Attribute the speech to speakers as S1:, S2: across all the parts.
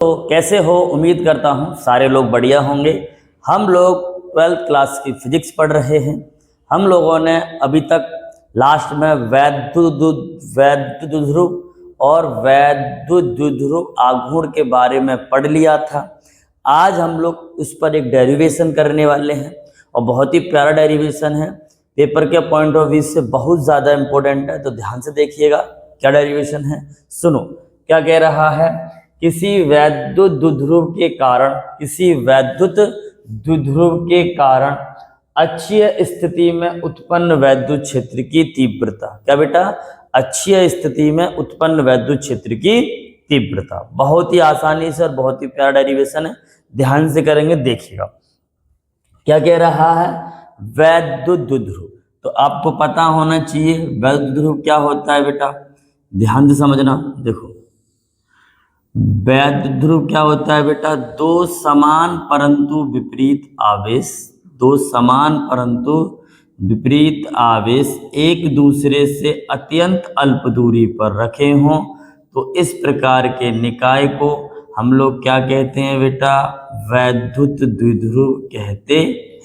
S1: तो कैसे हो? उम्मीद करता हूँ सारे लोग बढ़िया होंगे। हम लोग 12th क्लास की फिजिक्स पढ़ रहे हैं। हम लोगों ने अभी तक लास्ट में वैद्युतध्रुव और वैद्युतध्रुव आघूर्ण के बारे में पढ़ लिया था। आज हम लोग उस पर एक डेरिवेशन करने वाले हैं और बहुत ही प्यारा डेरिवेशन है, पेपर के पॉइंट ऑफ व्यू से बहुत ज़्यादा इम्पोर्टेंट है, तो ध्यान से देखिएगा क्या डेरिवेशन है। सुनो क्या कह रहा है। किसी वैद्युत द्विध्रुव के कारण अक्षीय स्थिति में उत्पन्न वैद्युत क्षेत्र की तीव्रता, क्या बेटा? अक्षीय स्थिति में उत्पन्न वैद्युत क्षेत्र की तीव्रता। बहुत ही आसानी से और बहुत ही प्यारा डेरिवेशन है, ध्यान से करेंगे, देखिएगा क्या कह रहा है। वैद्युत द्विध्रुव, तो आपको पता होना चाहिए वैद्युत द्विध्रुव क्या होता है बेटा, ध्यान से समझना। देखो वैद्युत ध्रुव क्या होता है बेटा? दो समान परंतु विपरीत आवेश एक दूसरे से अत्यंत अल्प दूरी पर रखे हों तो इस प्रकार के निकाय को हम लोग क्या कहते हैं बेटा? वैद्युत द्विध्रुव कहते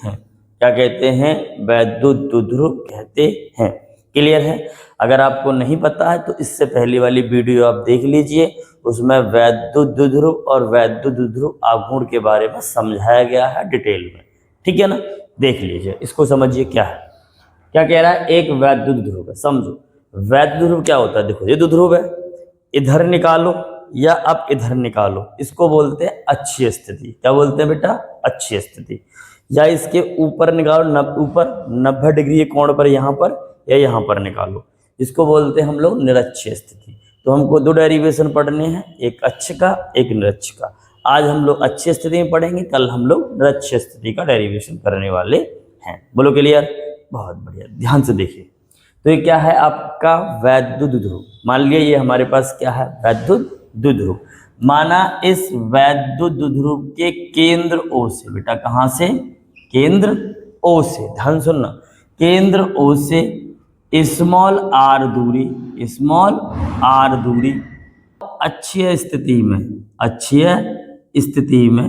S1: हैं। क्या कहते हैं? वैद्युत द्विध्रुव कहते हैं। क्लियर है? अगर आपको नहीं पता है तो इससे पहले वाली वीडियो आप देख लीजिए, उसमें वैद्युत द्विध्रुव और वैद्युत द्विध्रुव आघूर्ण के बारे में समझाया गया है डिटेल में, ठीक है ना? देख लीजिए, इसको समझिए क्या है। क्या कह रहा है? एक वैद्युत ध्रुव है, समझो वैद्युत ध्रुव क्या होता है। देखो ये द्विध्रुव है, इधर निकालो या अब इधर निकालो, इसको बोलते हैं अक्षीय स्थिति। क्या बोलते हैं बेटा? अक्षीय स्थिति। या इसके ऊपर निकालो, ऊपर 90 डिग्री कोण पर, यहाँ पर या यहाँ पर निकालो, इसको बोलते हैं हम लोग निरक्षीय स्थिति। तो हमको दो डेरिवेशन पढ़ने हैं, एक अक्ष का एक निरक्ष का। आज हम लोग अक्षीय स्थिति में पढ़ेंगे, कल हम लोग निरक्षीय स्थिति का डेरिवेशन करने वाले हैं। बोलो क्लियर? बहुत बढ़िया, ध्यान से देखिए। तो ये क्या है आपका? वैद्युत द्विध्रुव। मान लिया ये हमारे पास क्या है? वैद्युत द्विध्रुव। माना इस वैद्युत द्विध्रुव के केंद्र O से, बेटा कहाँ से? केंद्र O से, ध्यान सुनना, केंद्र O से स्मॉल r दूरी अक्षीय स्थिति में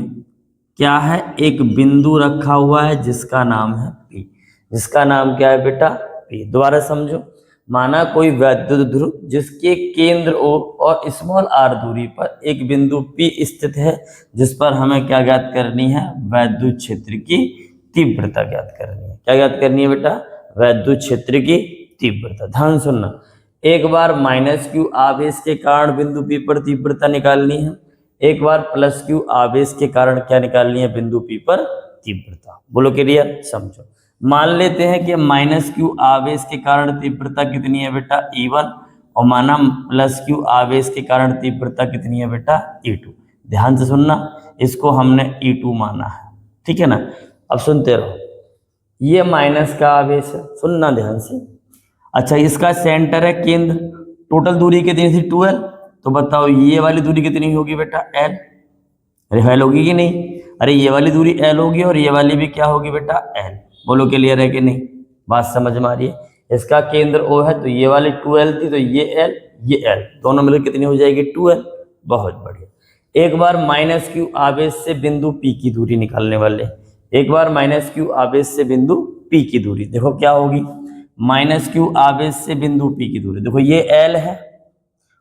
S1: क्या है? एक बिंदु रखा हुआ है जिसका नाम है P। जिसका नाम क्या है बेटा? P। दोबारा समझो, माना कोई वैद्युत ध्रुव जिसके केंद्र O और स्मॉल r दूरी पर एक बिंदु P स्थित है, जिस पर हमें क्या ज्ञात करनी है? वैद्युत क्षेत्र की तीव्रता ज्ञात करनी है। क्या ज्ञात करनी है बेटा? वैद्युत क्षेत्र की तीव्रता। ध्यान सुनना, एक बार -q आवेश के कारण बिंदु P पर तीव्रता निकालनी है, एक बार +q आवेश के कारण क्या निकालनी है? बिंदु P पर तीव्रता। बोलो क्लियर? समझो, मान लेते हैं कि -q आवेश के कारण तीव्रता कितनी है बेटा? E1, और माना +q आवेश के कारण तीव्रता कितनी है बेटा? E2। ध्यान से सुनना, इसको हमने E2 माना है, ठीक है ना? अब सुनते रहो, ये माइनस का आवेश है, सुनना ध्यान से। अच्छा, इसका सेंटर है केंद्र, टोटल दूरी कितनी थी? 2l। तो बताओ ये वाली दूरी कितनी होगी बेटा? l। अरे l होगी कि नहीं? अरे ये वाली दूरी l होगी और ये वाली भी क्या होगी बेटा? l। बोलो क्लियर है कि नहीं? बात समझ में आ रही है? इसका केंद्र O है तो ये वाली 2l थी, तो ये l ये l, दोनों मिलकर कितनी हो जाएगी? 2l। बहुत बढ़िया। एक बार -q आवेश से बिंदु P की दूरी निकालने वाले, एक बार -q आवेश से बिंदु P की दूरी, देखो क्या होगी? -q आवेश से बिंदु P की दूरी, देखो ये L है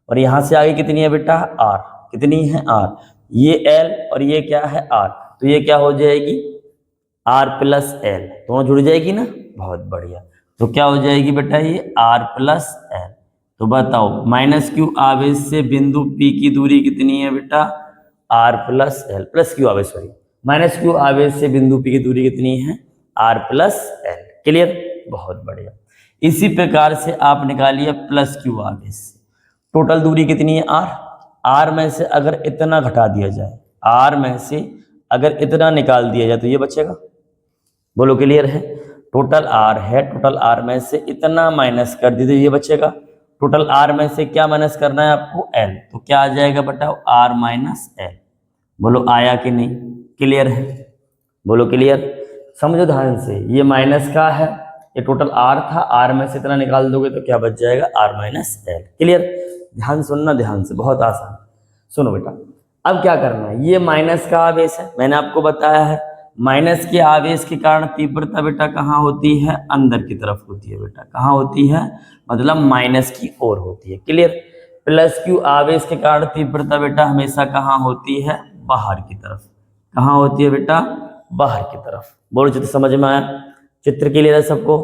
S1: और यहाँ से आगे कितनी है बेटा? R। कितनी है? R। ये L और ये क्या है? R। तो ये क्या हो जाएगी? R + L, दोनों जुड़ जाएगी ना? बहुत बढ़िया। तो क्या हो जाएगी बेटा? ये R + L। तो बताओ -q आवेश से बिंदु P की दूरी कितनी है बेटा? R + L, +q आवेश, सॉरी, -q आवेश से बिंदु P की दूरी कितनी है? R + L। क्लियर? बहुत बढ़िया। इसी प्रकार से आप निकालिए +q आवेश से, टोटल दूरी कितनी है? R। R में से अगर इतना घटा दिया जाए, R में से अगर इतना निकाल दिया जाए तो ये बचेगा। बोलो क्लियर है? टोटल R है, टोटल R में से इतना माइनस कर दीजिए, ये बचेगा। टोटल R में से क्या माइनस करना है आपको? L। तो क्या आ जाएगा बेटा? R - L। बोलो आया कि नहीं? क्लियर है? बोलो क्लियर? समझो ध्यान से, ये माइनस का है, ये टोटल R था, R में से इतना निकाल दोगे तो क्या बच जाएगा? R - L। क्लियर? ध्यान सुनना ध्यान से, बहुत आसान। सुनो बेटा, अब क्या करना है, ये माइनस का आवेश है, मैंने आपको बताया है माइनस के आवेश के कारण तीव्रता बेटा कहाँ होती है, अंदर की तरफ होती है बेटा, कहाँ होती है, मतलब माइनस की ओर होती है। क्लियर। प्लस क्यू आवेश के कारण तीव्रता बेटा हमेशा कहाँ होती है, बाहर की तरफ। कहाँ होती है बेटा, बाहर की तरफ। बोलो चित्र समझ में आया, चित्र क्लियर है सबको,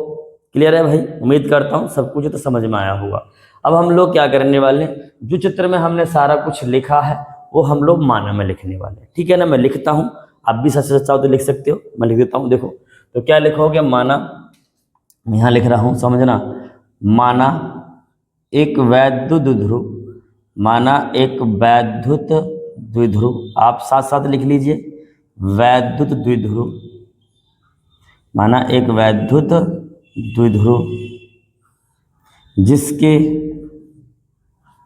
S1: क्लियर है भाई, उम्मीद करता हूँ सब कुछ तो समझ में आया होगा। अब हम लोग क्या करने वाले, जो चित्र में हमने सारा कुछ लिखा है वो हम लोग माना में लिखने वाले हैं, ठीक है ना। मैं लिखता हूँ, आप भी सच सच चाहो तो लिख सकते हो, मैं लिख देता हूँ। देखो तो क्या लिखोगे, माना, यहाँ लिख रहा हूँ समझना, माना एक वैद्युत ध्रुव, माना एक वैद्युत द्विध्रुव, आप साथ साथ लिख लीजिए, वैद्युत द्विध्रुव, माना एक वैद्युत द्विध्रुव जिसके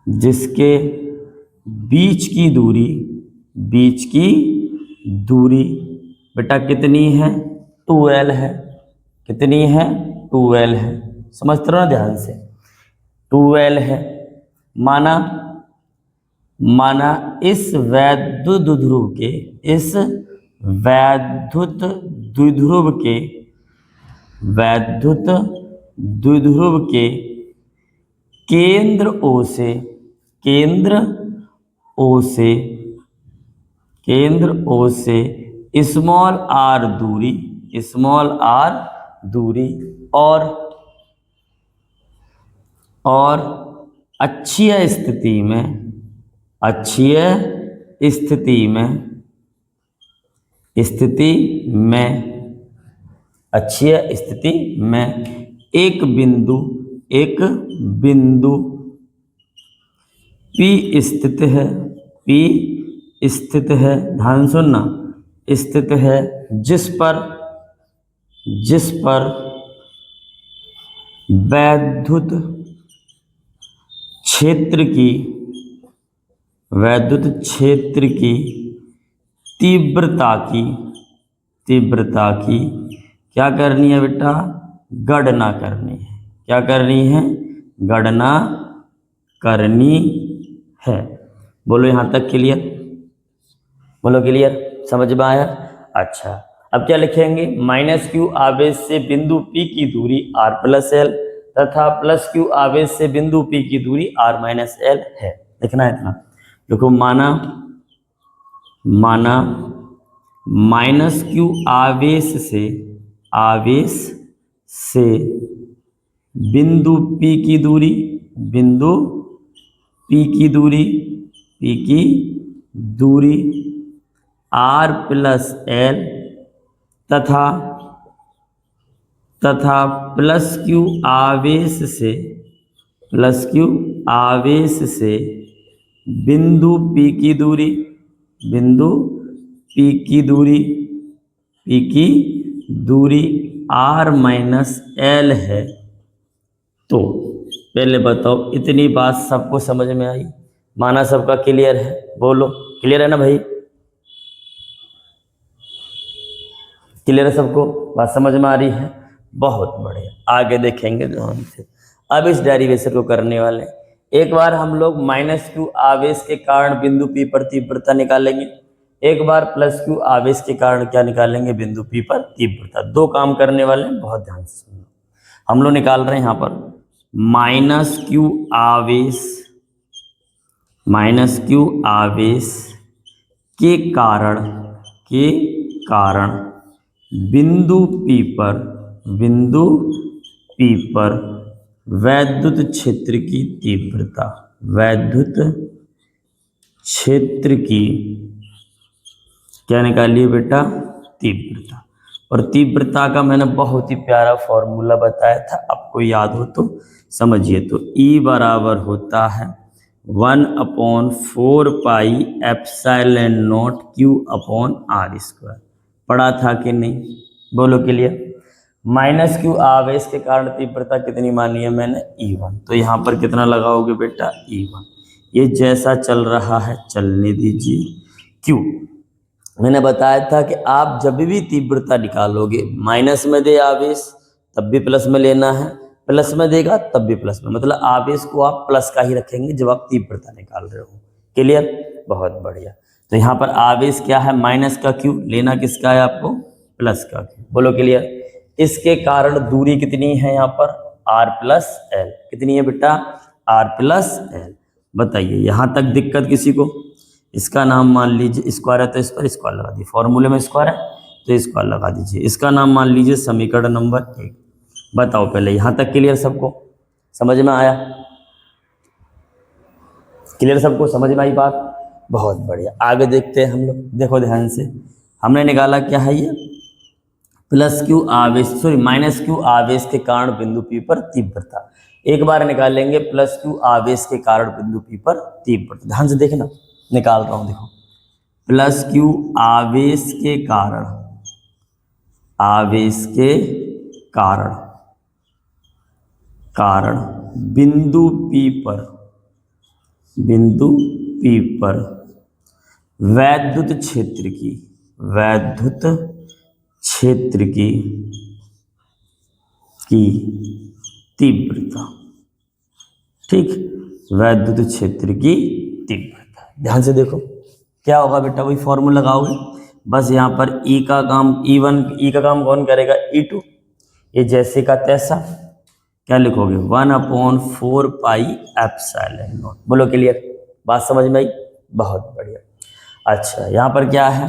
S1: जिसके बीच की दूरी बेटा कितनी है, 2L है। कितनी है, 2L है। समझते रहो ना ध्यान से, 2L है। माना इस वैद्युत द्विध्रुव के केंद्र O से स्मॉल r दूरी और अक्षीय स्थिति में एक बिंदु P स्थित है, ध्यान सुनना, स्थित है, जिस पर वैद्युत क्षेत्र की तीव्रता की क्या करनी है बेटा, गणना करनी है। क्या करनी है, गणना करनी है। बोलो यहाँ तक क्लियर, बोलो क्लियर, समझ में आया। अच्छा अब क्या लिखेंगे, माइनस क्यू आवेश से बिंदु P की दूरी r प्लस एल तथा प्लस क्यू आवेश से बिंदु P की दूरी r माइनस एल है। लिखना है इतना, देखो माना माइनस क्यू आवेश से बिंदु P की दूरी r प्लस एल तथा प्लस क्यू आवेश से बिंदु P की दूरी r माइनस एल है। तो पहले बताओ इतनी बात सबको समझ में आई, माना सबका क्लियर है, बोलो क्लियर है ना भाई, क्लियर है सबको, बात समझ में आ रही है, बहुत बढ़िया। आगे देखेंगे ध्यान से, अब इस डेरिवेशन को करने वाले हैं। एक बार हम लोग माइनस क्यू आवेश के कारण बिंदु P पर तीव्रता निकालेंगे, एक बार प्लस क्यू आवेश के कारण क्या निकालेंगे, बिंदु P पर तीव्रता। दो काम करने वाले हैं, बहुत ध्यान से सुनना। हम लोग निकाल रहे हैं यहाँ पर माइनस क्यू आवेश के कारण बिंदु P पर वैद्युत क्षेत्र की क्या निकालिए बेटा, तीव्रता। और तीव्रता का मैंने बहुत ही प्यारा फॉर्मूला बताया था, आपको याद हो तो समझिए। तो E बराबर होता है 1/4 पाई एप्सिलॉन नॉट Q/r²। पढ़ा था कि नहीं, बोलो क्लियर। माइनस क्यू आवेश के कारण तीव्रता कितनी मानी है मैंने, E1। तो यहाँ पर कितना लगाओगे बेटा, E1। ये जैसा चल रहा है चलने दीजिए। क्यों, मैंने बताया था कि आप जब भी तीव्रता निकालोगे, माइनस में दे आवेश तब भी प्लस में लेना है, प्लस में देगा तब भी प्लस में, मतलब आवेश को आप प्लस का ही रखेंगे जब आप तीव्रता निकाल रहे हो। क्लियर, बहुत बढ़िया। तो यहाँ पर आवेश क्या है, माइनस का क्यू, लेना किसका है आपको, प्लस का क्यू। बोलो क्लियर। इसके कारण दूरी कितनी है यहाँ पर, आर प्लस एल। कितनी है बेटा, आर प्लस एल। बताइए यहाँ तक दिक्कत किसी को। इसका नाम मान लीजिए स्क्वायर है तो इस पर स्क्वायर लगा दीजिए, फॉर्मूले में स्क्वायर है तो स्क्वायर लगा दीजिए। इसका नाम मान लीजिए समीकरण नंबर 1। बताओ पहले यहाँ तक क्लियर, सबको समझ में आया, क्लियर सबको समझ में आई बात, बहुत बढ़िया। आगे देखते हैं हम लोग, देखो ध्यान से। हमने निकाला क्या है ये, प्लस क्यू आवेश, सॉरी माइनस क्यू आवेश के कारण बिंदु पी पर तीव्रता। एक बार निकालेंगे प्लस क्यू आवेश के कारण बिंदु पी पर तीव्रता। ध्यान से देखना, निकाल रहा हूं, देखो। प्लस क्यू आवेश के कारण, आवेश के कारण, कारण बिंदु पी पर, बिंदु पी पर वैद्युत क्षेत्र की, वैद्युत क्षेत्र की तीव्रता। ठीक, वैद्युत क्षेत्र की तीव्रता। ध्यान से देखो क्या होगा बेटा, वही फॉर्मूला लगाओगे। बस यहाँ पर ई का काम E1, ई का काम कौन करेगा, E2। ये जैसे का तैसा, क्या लिखोगे 1/4 पाई एप्सिलॉन नॉट। बोलो क्लियर, बात समझ में आई, बहुत बढ़िया। अच्छा यहाँ पर क्या है,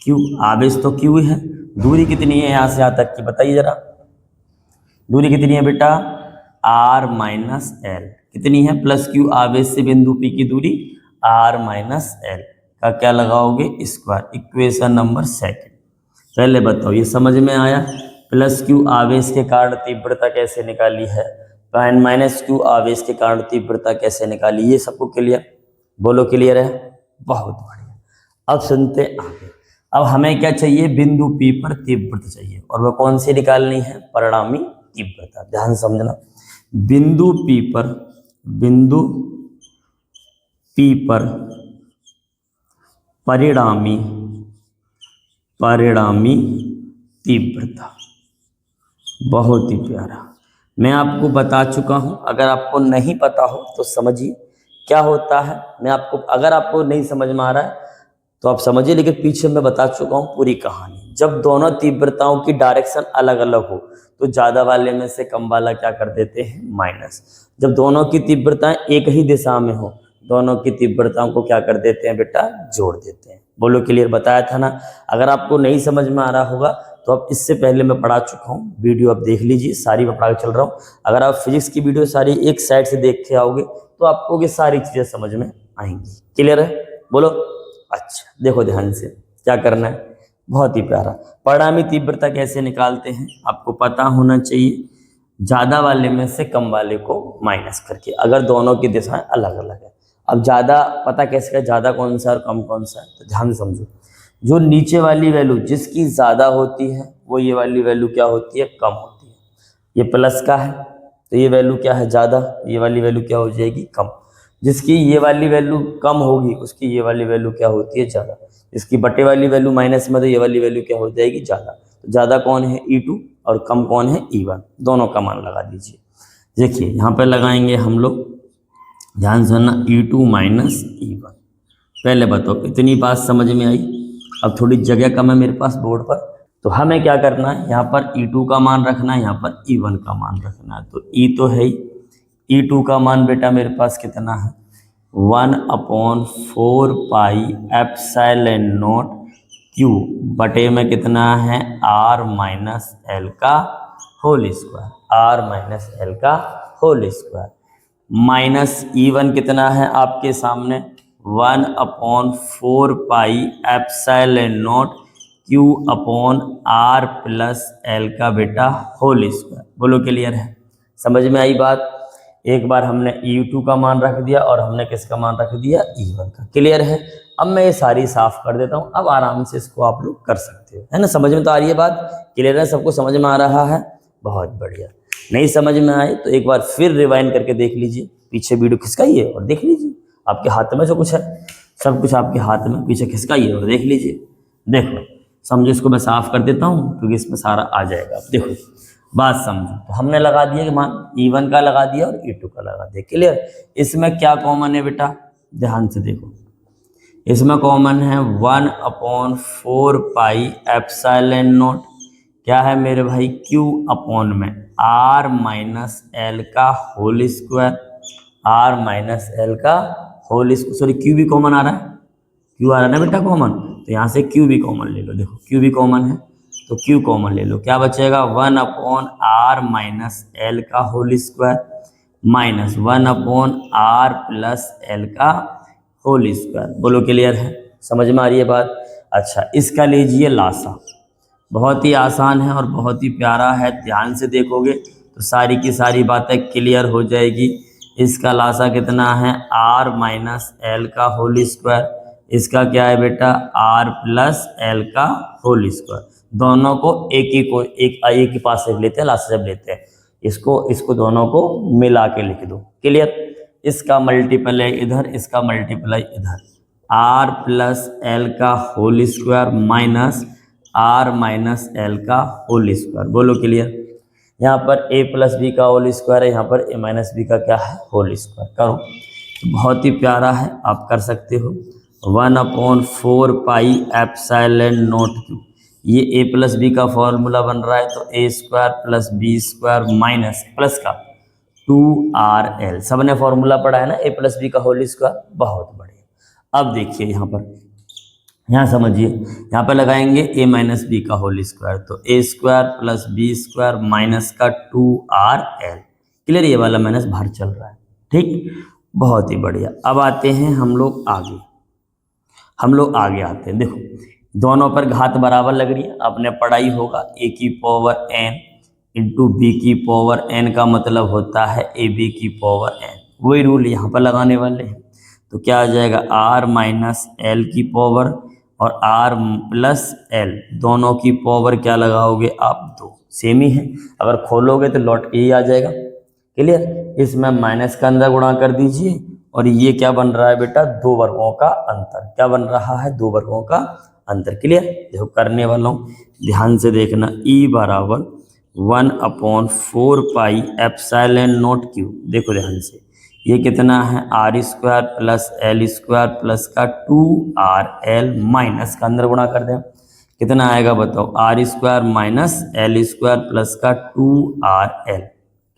S1: क्यू, आवेश तो क्यू है, दूरी कितनी है यहाँ से यहाँ तक की, बताइए जरा। दूरी कितनी है बेटा, r माइनस एल। कितनी है, प्लस क्यू आवेश से बिंदु पी की दूरी r माइनस एल का क्या लगाओगे, स्क्वायर। Equation number 2। पहले बताओ ये समझ में आया, प्लस क्यू आवेश के कारण तीव्रता कैसे निकाली है, माइनस क्यू आवेश के कारण तीव्रता कैसे निकाली, ये सबको क्लियर। बोलो क्लियर है, बहुत बढ़िया। अब सुनते आगे। अब हमें क्या चाहिए, बिंदु पी पर तीव्रता चाहिए, और वह कौन सी निकालनी है, परिणामी तीव्रता। ध्यान समझना, बिंदु पी पर, बिंदु पी पर परिणामी, परिणामी तीव्रता। बहुत ही प्यारा, मैं आपको बता चुका हूं, अगर आपको नहीं पता हो तो समझिए क्या होता है। मैं आपको, अगर आपको नहीं समझ में आ रहा है तो आप समझिए, लेकिन पीछे मैं बता चुका हूं पूरी कहानी। जब दोनों तीव्रताओं की डायरेक्शन अलग अलग हो तो ज़्यादा वाले में से कम वाला क्या कर देते हैं, माइनस। जब दोनों की तीव्रताएं एक ही दिशा में हो, दोनों की तीव्रताओं को क्या कर देते हैं बेटा, जोड़ देते हैं। बोलो क्लियर, बताया था ना। अगर आपको नहीं समझ में आ रहा होगा तो अब इससे पहले मैं पढ़ा चुका हूँ, वीडियो आप देख लीजिए, सारी मैं पढ़ा के चल रहा हूँ। अगर आप फिजिक्स की वीडियो सारी एक साइड से देख के आओगे तो आपको ये सारी चीज़ें समझ में आएंगी। क्लियर है, बोलो। अच्छा देखो ध्यान से क्या करना है, बहुत ही प्यारा। परिणामी तीव्रता कैसे निकालते हैं आपको पता होना चाहिए, ज़्यादा वाले में से कम वाले को माइनस करके, अगर दोनों की दिशाएं अलग अलग है। अब ज़्यादा पता कैसे है, ज़्यादा कौन सा और कम कौन सा है, तो ध्यान समझो। जो नीचे वाली वैल्यू जिसकी ज़्यादा होती है वो ये वाली वैल्यू क्या होती है, कम होती है। ये प्लस का है तो ये वैल्यू क्या है, ज़्यादा, ये वाली वैल्यू क्या हो जाएगी, कम। जिसकी ये वाली वैल्यू कम होगी उसकी ये वाली वैल्यू क्या होती है, ज़्यादा। इसकी बटे वाली वैल्यू माइनस में तो ये वाली वैल्यू क्या हो जाएगी, ज़्यादा। तो ज़्यादा कौन है, E2, और कम कौन है, E1। दोनों का मान लगा दीजिए। देखिए यहाँ पर लगाएंगे हम लोग, ध्यान से ना, E2 माइनस E1। पहले बताओ इतनी बात समझ में आई। अब थोड़ी जगह कम है मेरे पास बोर्ड पर, तो हमें क्या करना है, यहाँ पर E2 का मान रखना है, यहाँ पर E1 का मान रखना है। तो E तो है ही, E2 का मान बेटा मेरे पास कितना है, 1/4 पाई एप्सिलॉन नॉट Q बटे में कितना है, R माइनस एल का whole square, R minus L का होल स्क्वायर। माइनस E1 कितना है आपके सामने, 1/4 pi epsilon naught Q upon R plus L का बेटा होल स्क्वायर। बोलो क्लियर है, समझ में आई बात। एक बार हमने E2 का मान रख दिया और हमने किसका मान रख दिया, E1 का। क्लियर है। अब मैं ये सारी साफ कर देता हूँ, अब आराम से इसको आप लोग कर सकते हो, है ना। समझ में तो आ रही है बात, क्लियर है, सबको समझ में आ रहा है, बहुत बढ़िया। नहीं समझ में आए तो एक बार फिर रिवाइंड करके देख लीजिए, पीछे वीडियो खिसकाइए और देख लीजिए। आपके हाथ में जो कुछ है, सब कुछ आपके हाथ में, पीछे खिसकाइए और देख लीजिए। देखो समझो, इसको मैं साफ कर देता हूँ क्योंकि इसमें सारा आ जाएगा। अब देखो बात समझो, तो हमने लगा दिया कि मान E1 का लगा दिया और E2 का लगा दिया। क्लियर। इसमें क्या कॉमन है बेटा, ध्यान से देखो, इसमें कॉमन है 1/4 पाई एप्सिलॉन नॉट, क्या है मेरे भाई, Q अपॉन में R माइनस एल का whole square, R minus L का होल स्क्वायर, सॉरी Q भी कॉमन आ रहा है, Q आ रहा है ना बेटा कॉमन, तो यहाँ से Q भी कॉमन ले लो, देखो Q भी कॉमन है तो Q कॉमन ले लो, क्या बचेगा 1/R माइनस एल का whole square minus 1/R plus L का होल स्क्वायर। बोलो क्लियर है, समझ में आ रही है बात। अच्छा इसका लीजिए लासा, बहुत ही आसान है और बहुत ही प्यारा है, ध्यान से देखोगे तो सारी की सारी बातें क्लियर हो जाएगी। इसका लासा कितना है, R माइनस एल का होल स्क्वायर, इसका क्या है बेटा R प्लस एल का होल स्क्वायर। दोनों को एक ही पास से लेते हैं, लास्ट जब लेते हैं इसको दोनों को मिला के लिख दो, क्लियर। इसका मल्टीपल है इधर, इसका मल्टीप्लाई इधर, R प्लस एल का whole square minus R minus L का होल स्क्वायर। बोलो क्लियर। यहाँ पर a प्लस बी का होल स्क्वायर है, यहाँ पर a माइनस बी का क्या है, होल स्क्वायर। करो तो बहुत ही प्यारा है, आप कर सकते हो। 1/4 पाई एप्सिलॉन नॉट क्यू, ये a प्लस बी का फॉर्मूला बन रहा है, तो a square plus B square minus plus का 2RL, सबने फॉर्मूला पढ़ा है ना, a प्लस बी का होल स्क्वायर, बहुत बढ़िया। अब देखिए यहाँ पर, यहाँ समझिए, यहाँ पर लगाएंगे a माइनस बी का होल स्क्वायर, तो a square plus B square minus का 2RL, क्लियर, ये वाला माइनस बाहर चल रहा है, ठीक, बहुत ही बढ़िया। अब आते हैं हम लोग आगे, आते हैं। देखो दोनों पर घात बराबर लग रही है, आपने पढ़ाई होगा a की पावर n इंटू बी की पावर n का मतलब होता है ए बी की पावर n, वही रूल यहाँ पर लगाने वाले हैं। तो क्या आ जाएगा, r माइनस एल की पावर और r प्लस एल, दोनों की पावर क्या लगाओगे आप, 2, सेम ही है, अगर खोलोगे तो लौट के ही आ जाएगा, क्लियर। इसमें माइनस का अंदर गुणा कर दीजिए और ये क्या बन रहा है बेटा, 2 वर्गों का अंतर, क्या बन रहा है, 2 वर्गों का अंतर, क्लियर। देखो करने वाला हूँ, ध्यान से देखना, E बराबर 1/4 पाई एप्सिलॉन नॉट क्यू, देखो ध्यान से, ये कितना है, R square plus L square plus का 2RL माइनस का अंदर गुणा कर दें, कितना आएगा बताओ, R square minus L square plus का 2RL,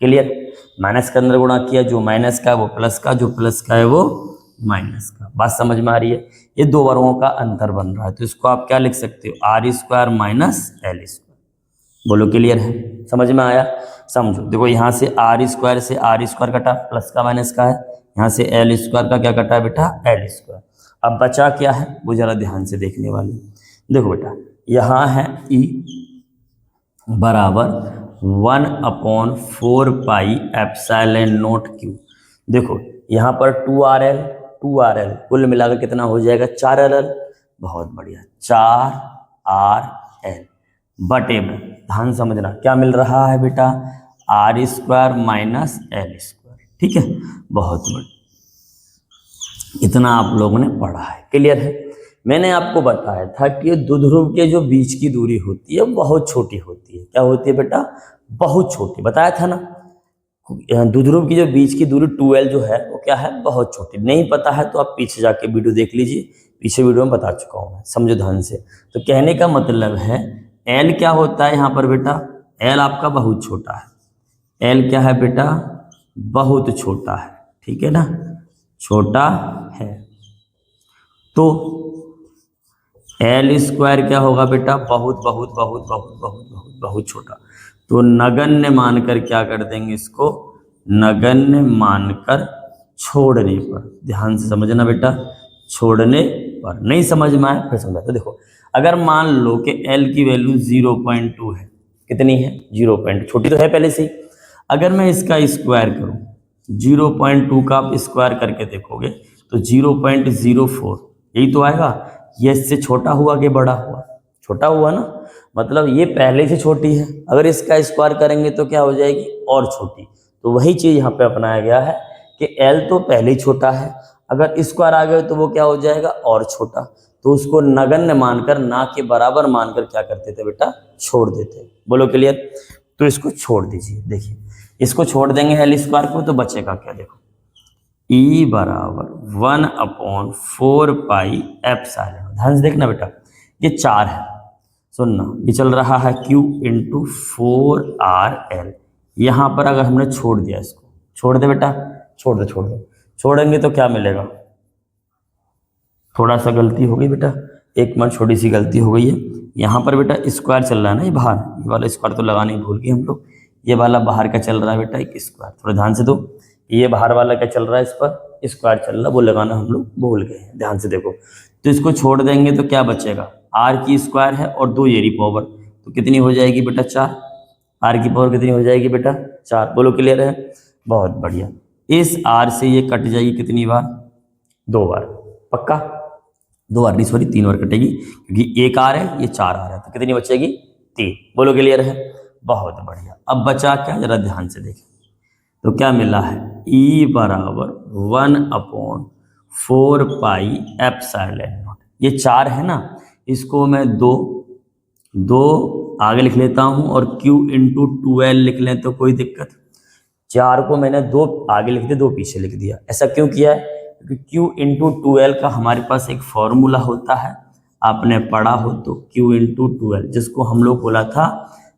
S1: क्लियर। माइनस के अंदर गुणा किया, जो माइनस का है वो प्लस का, जो प्लस का है वो माइनस का, बात समझ में आ रही है। ये 2 वर्गों का अंतर बन रहा है, तो इसको आप क्या लिख सकते हो, R square minus L square. बोलो क्लियर है, समझ में आया। समझो, देखो यहाँ से R स्क्वायर से R स्क्वायर कटा, प्लस का माइनस का है, यहाँ से एल स्क्वायर का क्या कटा है बेटा, एल स्क्वायर। अब बचा क्या है, वो जरा ध्यान से देखने वाले। देखो बेटा यहाँ है E बराबर 1/4 पाई एप्सिलॉन नॉट क्यू, देखो यहाँ पर 2RL कुल मिलाकर कितना हो जाएगा, 4RL, बहुत बढ़िया, 4RL बटे में, ध्यान समझना क्या मिल रहा है बेटा, R square minus L square, ठीक है, बहुत बढ़िया, इतना आप लोगों ने पढ़ा है, क्लियर है। मैंने आपको बताया था कि ये द्विध्रुव के जो बीच की दूरी होती है बहुत छोटी होती है, क्या होती है बेटा, बहुत छोटी, बताया था ना। द्विध्रुव की जो बीच की दूरी 2L जो है वो क्या है, बहुत छोटी। नहीं पता है तो आप पीछे जाके वीडियो देख लीजिए, पीछे वीडियो में बता चुका हूँ मैं, समझो ध्यान से। तो कहने का मतलब है L क्या होता है यहाँ पर बेटा, L आपका बहुत छोटा है, L क्या है बेटा, बहुत छोटा है, ठीक है ना, छोटा है। तो एल स्क्वायर क्या होगा बेटा, बहुत बहुत बहुत बहुत बहुत बहुत बहुत छोटा। तो नगण्य मानकर क्या कर देंगे इसको, नगण्य मानकर छोड़ने पर, ध्यान से समझना बेटा, छोड़ने पर। नहीं समझ में आए फिर समझा। तो देखो अगर मान लो कि एल की वैल्यू 0.2 है, कितनी है, 0.2, छोटी तो है पहले से ही। अगर मैं इसका स्क्वायर करूं, 0.2 का आप स्क्वायर करके देखोगे तो 0.04, यही तो आएगा। ये इससे छोटा हुआ कि बड़ा हुआ, छोटा हुआ ना, मतलब ये पहले से छोटी है, अगर इसका स्क्वायर करेंगे तो क्या हो जाएगी, और छोटी। तो वही चीज यहाँ पे अपनाया गया है कि L तो पहले ही छोटा है, अगर स्क्वायर आ गए तो वो क्या हो जाएगा, और छोटा। तो उसको नगण्य मानकर, ना के बराबर मानकर क्या करते थे बेटा, छोड़ देते। बोलो क्लियर। तो इसको छोड़ दीजिए, देखिए इसको छोड़ देंगे L स्क्वायर को, तो बचेगा क्या, देखो ई बराबर 1/4 पाई एप्सिलॉन। ध्यान से देखना बेटा, ये 4 है, सुनना, ये चल रहा है Q इंटू 4RL। यहाँ पर अगर हमने छोड़ दिया इसको, छोड़ दे बेटा, छोड़ दे, छोड़ दे, छोड़ेंगे तो क्या मिलेगा, थोड़ा सा गलती हो गई बेटा, एक मिनट, छोटी सी गलती हो गई है। यहाँ पर बेटा स्क्वायर चल रहा है ना, ये बाहर, ये वाला स्क्वायर तो लगाना ही भूल गए हम लोग। ये वाला बाहर का चल रहा है बेटा एक स्क्वायर, थोड़ा ध्यान से दो, ये बाहर वाला क्या चल रहा है, इस पर स्क्वायर चल रहा है, वो लगाना हम लोग भूल गए हैं, ध्यान से देखो। तो इसको छोड़ देंगे तो क्या बचेगा, आर की स्क्वायर है और 2 येरी पावर, तो कितनी हो जाएगी बेटा 4। आर की पावर कितनी हो जाएगी बेटा 4। बोलो क्लियर है, बहुत बढ़िया। इस आर से ये कट जाएगी कितनी बार, 2 बार, पक्का, 2 बार नहीं, सॉरी 3 बार कटेगी, क्योंकि एक आर है, ये 4 आर है, तो कितनी बचेगी 3। बोलो क्लियर है, बहुत बढ़िया। अब बचा क्या, जरा ध्यान से देखें, तो क्या मिला है, ई बराबर 1/4 पाई एप्सिलॉन नॉट। ये 4 है ना, इसको मैं 2 आगे लिख लेता हूँ और Q इंटू 2L लिख लें तो कोई दिक्कत। 4 को मैंने 2 आगे लिख दिया, 2 पीछे लिख दिया। ऐसा क्यों किया है, क्योंकि Q इंटू 2L का हमारे पास एक फॉर्मूला होता है, आपने पढ़ा हो तो, Q इंटू 2L, जिसको हम लोग बोला था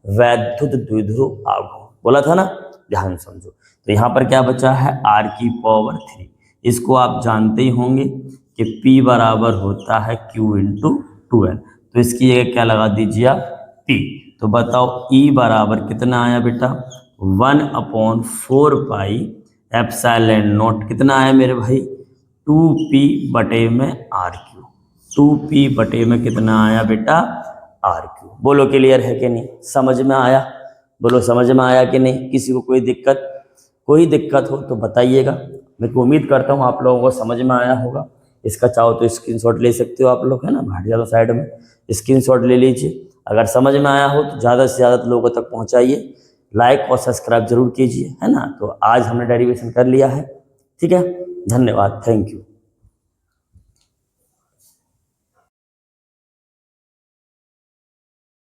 S1: वैद्युत द्विध्रुव आघूर्ण, बोला था ना, ध्यान समझो। तो यहाँ पर क्या बचा है, R की पावर 3। इसको आप जानते ही होंगे कि P बराबर होता है Q इंटू 2L, तो इसकी जगह क्या लगा दीजिए आप, P। तो बताओ E बराबर कितना आया बेटा, 1/4 पाई एप्सिलॉन नॉट, कितना आया मेरे भाई, 2P बटे में RQ। 2P बटे में कितना आया बेटा, RQ। बोलो क्लियर है कि नहीं, समझ में आया, बोलो समझ में आया कि नहीं, किसी को कोई दिक्कत, कोई दिक्कत हो तो बताइएगा। मैं तो उम्मीद करता हूँ आप लोगों को समझ में आया होगा। इसका चाहो तो स्क्रीनशॉट ले सकते हो आप लोग, है ना, बाहर वाला साइड में स्क्रीनशॉट ले लीजिए। अगर समझ में आया हो तो ज़्यादा से ज़्यादा लोगों तक पहुँचाइए, लाइक और सब्सक्राइब जरूर कीजिए, है ना। तो आज हमने डेरिवेशन कर लिया है, ठीक है, धन्यवाद, थैंक यू।